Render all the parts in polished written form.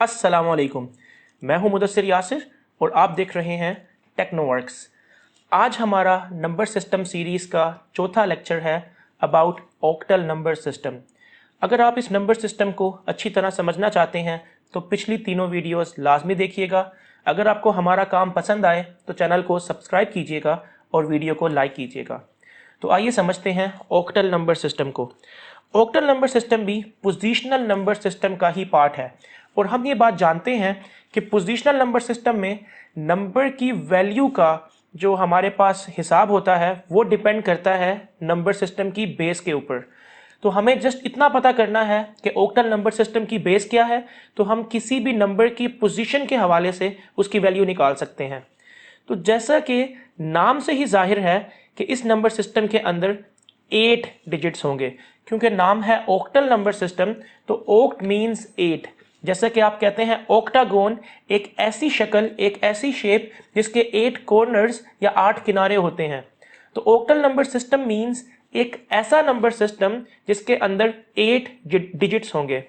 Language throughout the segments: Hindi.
अस्सलामुअलैकुम। मैं हूं मुदस्सिर यासिर और आप देख रहे हैं टेक्नोवर्क्स। आज हमारा नंबर सिस्टम सीरीज़ का चौथा लेक्चर है अबाउट ऑक्टल नंबर सिस्टम। अगर आप इस नंबर सिस्टम को अच्छी तरह समझना चाहते हैं तो पिछली तीनों वीडियोस लाजमी देखिएगा। अगर आपको हमारा काम पसंद आए तो चैनल को सब्सक्राइब कीजिएगा और वीडियो को लाइक कीजिएगा। तो आइए समझते हैं ऑक्टल नंबर सिस्टम को। ऑक्टल नंबर सिस्टम भी पोजीशनल नंबर सिस्टम का ही पार्ट है और हम ये बात जानते हैं कि पोजीशनल नंबर सिस्टम में नंबर की वैल्यू का जो हमारे पास हिसाब होता है वो डिपेंड करता है नंबर सिस्टम की बेस के ऊपर। तो हमें जस्ट इतना पता करना है कि ऑक्टल नंबर सिस्टम की बेस क्या है, तो हम किसी भी नंबर की पोजीशन के हवाले से उसकी वैल्यू निकाल सकते हैं। तो जैसा कि नाम से ही जाहिर है कि इस नंबर सिस्टम के अंदर 8 डिजिट्स होंगे, क्योंकि नाम है ऑक्टल नंबर सिस्टम। तो ऑक्ट मींस 8। जैसा कि आप कहते हैं ऑक्टागोन, एक ऐसी शक्ल, एक ऐसी शेप जिसके 8 कॉर्नर्स या 8 किनारे होते हैं। तो ऑक्टल नंबर सिस्टम मींस एक ऐसा नंबर सिस्टम जिसके अंदर 8 डिजिट्स होंगे।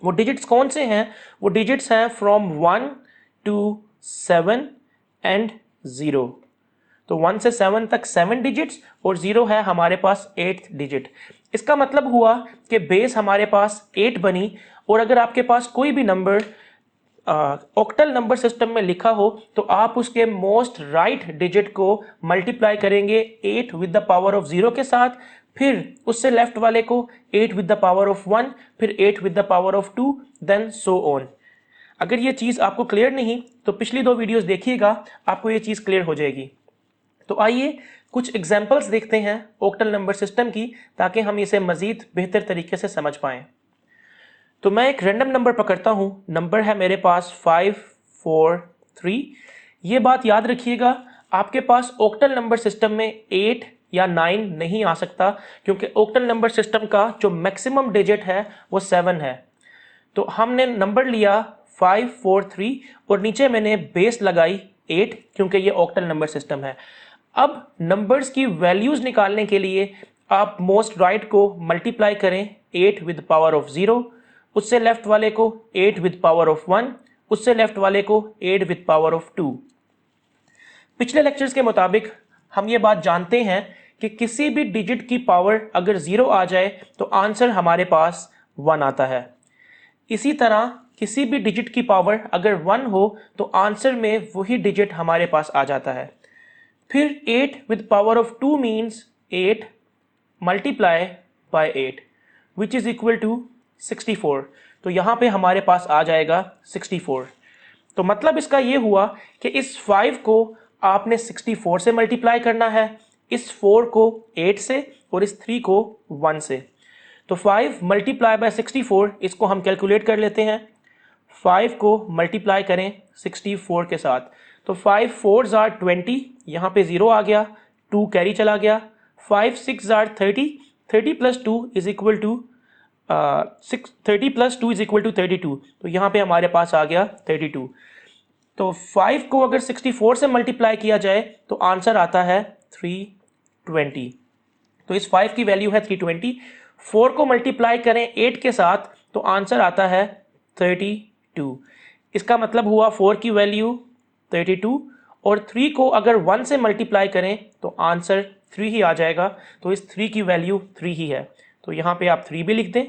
वो डिजिट्स कौन से हैं? वो डिजिट्स हैं फ्रॉम 1 to 7 एंड 0। तो 1 से 7 तक 7 डिजिट्स और 0 है हमारे पास 8th डिजिट। इसका मतलब हुआ कि बेस हमारे पास 8 बनी। और अगर आपके पास कोई भी नंबर ऑक्टल नंबर सिस्टम में लिखा हो तो आप उसके मोस्ट राइट डिजिट को मल्टीप्लाई करेंगे 8 विद द पावर ऑफ 0 के साथ, फिर उससे लेफ्ट वाले को 8 विद द पावर ऑफ 1, फिर 8 with the power of 2, then so on. अगर ये चीज़ आपको क्लियर नहीं तो पिछली 2 वीडियोस देखिएगा, आपको ये चीज़ क्लियर हो जाएगी। तो आइए कुछ एग्जाम्पल्स देखते हैं ऑक्टल नंबर सिस्टम की, ताकि हम इसे मज़ीद बेहतर तरीके से समझ पाएँ। तो मैं एक रैंडम नंबर पकड़ता हूँ। नंबर है मेरे पास 543। ये बात याद रखिएगा, आपके पास ऑक्टल नंबर सिस्टम में 8 या 9 नहीं आ सकता, क्योंकि ऑक्टल नंबर सिस्टम का जो मैक्सिमम डिजिट है वो 7 है। तो हमने नंबर लिया 543 और नीचे मैंने बेस लगाई 8, क्योंकि ये ऑक्टल नंबर सिस्टम है। अब नंबर्स की वैल्यूज निकालने के लिए आप मोस्ट राइट को मल्टीप्लाई करें 8 विद पावर ऑफ 0, उससे लेफ्ट वाले को 8 विद पावर ऑफ 1, उससे लेफ्ट वाले को 8 विद पावर ऑफ 2। पिछले लेक्चर्स के मुताबिक हम ये बात जानते हैं कि किसी भी डिजिट की पावर अगर 0 आ जाए तो आंसर हमारे पास 1 आता है। इसी तरह किसी भी डिजिट की पावर अगर 1 हो तो आंसर में वही डिजिट हमारे पास आ जाता है। फिर 8 with power of 2 means 8 multiply by 8 which is equal to 64। तो यहाँ पे हमारे पास आ जाएगा 64। तो मतलब इसका ये हुआ कि इस 5 को आपने 64 से मल्टीप्लाई करना है, इस 4 को 8 से और इस 3 को 1 से। तो 5 मल्टीप्लाई बाय 64, इसको हम कैलकुलेट कर लेते हैं। 5 को मल्टीप्लाई करें 64 के साथ, तो 5 4s are 20, यहाँ पे 0 आ गया, 2 कैरी चला गया। 5 6s are 30, 30 plus 2 is equal to 30 plus 2 is equal to 32। तो यहाँ पे हमारे पास आ गया 32। तो 5 को अगर 64 से मल्टीप्लाई किया जाए तो आंसर आता है 320। तो इस 5 की वैल्यू है 320। 4 को मल्टीप्लाई करें 8 के साथ तो आंसर आता है 32। इसका मतलब हुआ 4 की वैल्यू 32 और 3 को अगर 1 से मल्टीप्लाई करें तो आंसर 3 ही आ जाएगा। तो इस 3 की वैल्यू 3 ही है। तो यहाँ पे आप 3 भी लिख दें।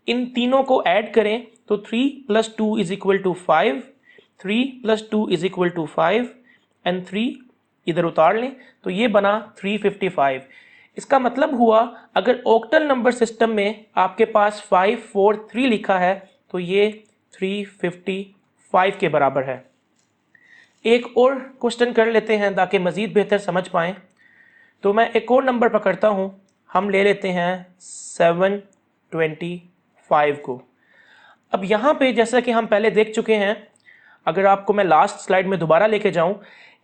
इन तीनों को ऐड करें तो 3 plus 2 is equal to 5, 3 plus 2 is equal to 5 and 3 इधर उतार लें तो ये बना 355। इसका मतलब हुआ अगर ऑक्टल नंबर सिस्टम में आपके पास 543 लिखा है तो ये 355 के बराबर है। एक और क्वेश्चन कर लेते हैं ताकि मज़ीद बेहतर समझ पाएँ। तो मैं एक और नंबर पकड़ता हूँ, हम ले लेते हैं 725 को। अब यहाँ पे जैसा कि हम पहले देख चुके हैं, अगर आपको मैं लास्ट स्लाइड में दोबारा लेके जाऊँ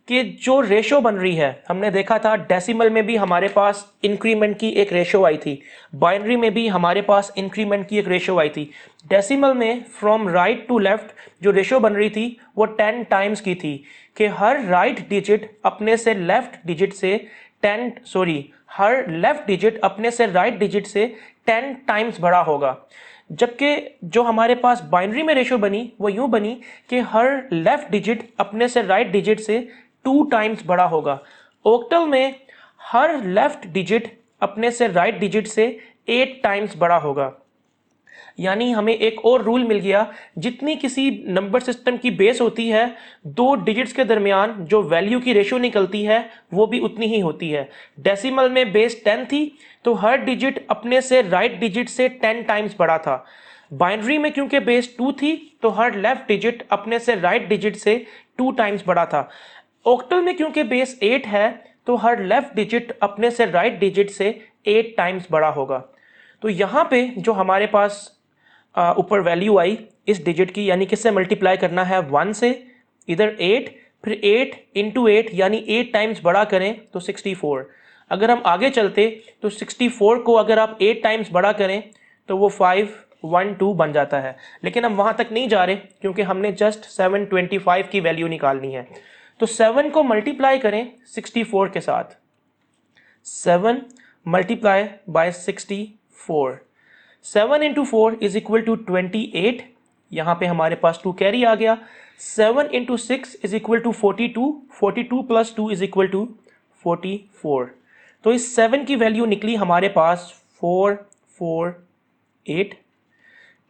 कि जो रेशो बन रही है, हमने देखा था डेसिमल में भी हमारे पास इंक्रीमेंट की एक रेशो आई थी, बाइनरी में भी हमारे पास इंक्रीमेंट की एक रेशो आई थी। डेसिमल में फ्रॉम राइट टू लेफ्ट जो रेशो बन रही थी वो 10 टाइम्स की थी, कि हर राइट डिजिट अपने से लेफ्ट डिजिट से हर लेफ्ट डिजिट अपने से राइट डिजिट से 10 टाइम्स बड़ा होगा। जबकि जो हमारे पास बाइनरी में रेशो बनी वो यूं बनी कि हर लेफ्ट डिजिट अपने से राइट डिजिट से 2 टाइम्स बड़ा होगा। ऑक्टल में हर लेफ्ट डिजिट अपने से राइट डिजिट से 8 टाइम्स बड़ा होगा। यानी हमें एक और रूल मिल गया, जितनी किसी नंबर सिस्टम की बेस होती है, 2 डिजिट्स के दरमियान जो वैल्यू की रेशो निकलती है वो भी उतनी ही होती है। डेसिमल में बेस 10 थी तो हर डिजिट अपने से राइट डिजिट से 10 टाइम्स बड़ा था। बाइनरी में क्योंकि बेस 2 थी तो हर लेफ्ट डिजिट अपने से राइट डिजिट से 2 टाइम्स बड़ा था। ऑक्टल में क्योंकि बेस 8 है तो हर लेफ्ट डिजिट अपने से राइट डिजिट से 8 टाइम्स बड़ा होगा। तो यहाँ पे जो हमारे पास ऊपर वैल्यू आई इस डिजिट की, यानी किससे मल्टीप्लाई करना है 1 से, इधर 8, फिर 8 इंटू 8 यानी 8 टाइम्स बड़ा करें तो 64। अगर हम आगे चलते तो 64 को अगर आप 8 टाइम्स बड़ा करें तो वो 512 बन जाता है। लेकिन हम वहाँ तक नहीं जा रहे क्योंकि हमने जस्ट 725 की वैल्यू निकालनी है। तो 7 को मल्टीप्लाई करें 64 के साथ, 7 multiply by 64, 7 into 4 is equal to 28। यहाँ पे हमारे पास 2 कैरी आ गया। 7 into 6 is equal to 42, 42 plus 2 is equal to 44। तो इस 7 की वैल्यू निकली हमारे पास 448।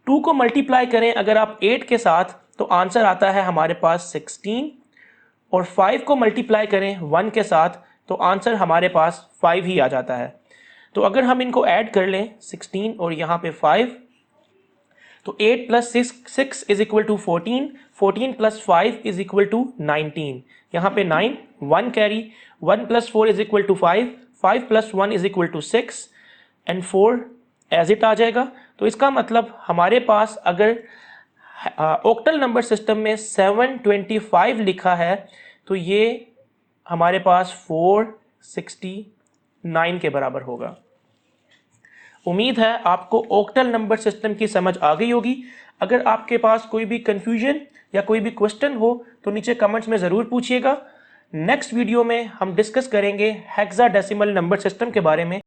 2 को मल्टीप्लाई करें अगर आप 8 के साथ तो आंसर आता है हमारे पास 16, और 5 को मल्टीप्लाई करें 1 के साथ तो आंसर हमारे पास 5 ही आ जाता है। तो अगर हम इनको ऐड कर लें 16 और यहाँ पे 5, तो 8 plus 6 is equal to 14, 14 plus 5 is equal to 19। यहाँ पे 9, 1 carry, 1 plus 4 is equal to 5, 5 plus 1 is equal to 6 and 4 as it आ जाएगा। तो इसका मतलब हमारे पास अगर ऑक्टल नंबर सिस्टम में 725 लिखा है तो ये हमारे पास 469 के बराबर होगा। उम्मीद है आपको ऑक्टल नंबर सिस्टम की समझ आ गई होगी। अगर आपके पास कोई भी कंफ्यूजन या कोई भी क्वेश्चन हो तो नीचे कमेंट्स में ज़रूर पूछिएगा। नेक्स्ट वीडियो में हम डिस्कस करेंगे हेक्साडेसिमल नंबर सिस्टम के बारे में।